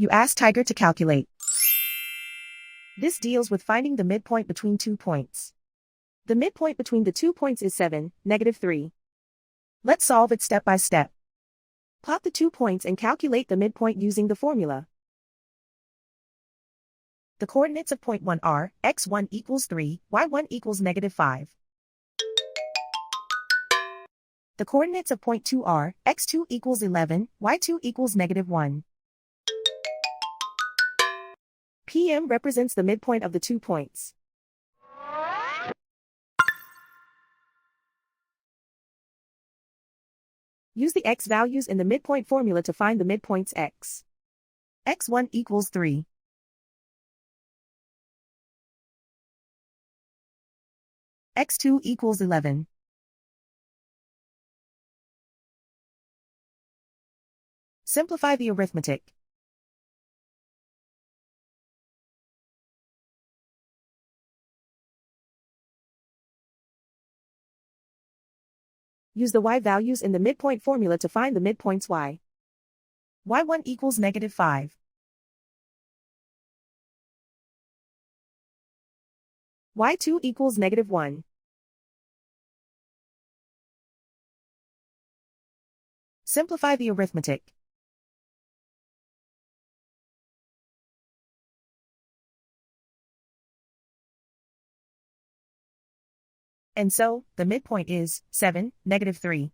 You ask Tiger to calculate. This deals with finding the midpoint between 2 points. The midpoint between the 2 points is 7, -3. Let's solve it step by step. Plot the 2 points and calculate the midpoint using the formula. The coordinates of point 1 are x1 equals 3, y1 equals -5. The coordinates of point 2 are x2 equals 11, y2 equals -1. PM represents the midpoint of the 2 points. Use the x values in the midpoint formula to find the midpoints x. x1 equals 3. x2 equals 11. Simplify the arithmetic. Use the y values in the midpoint formula to find the midpoints y. y1 equals -5. y2 equals -1. Simplify the arithmetic. And so, the midpoint is 7, -3.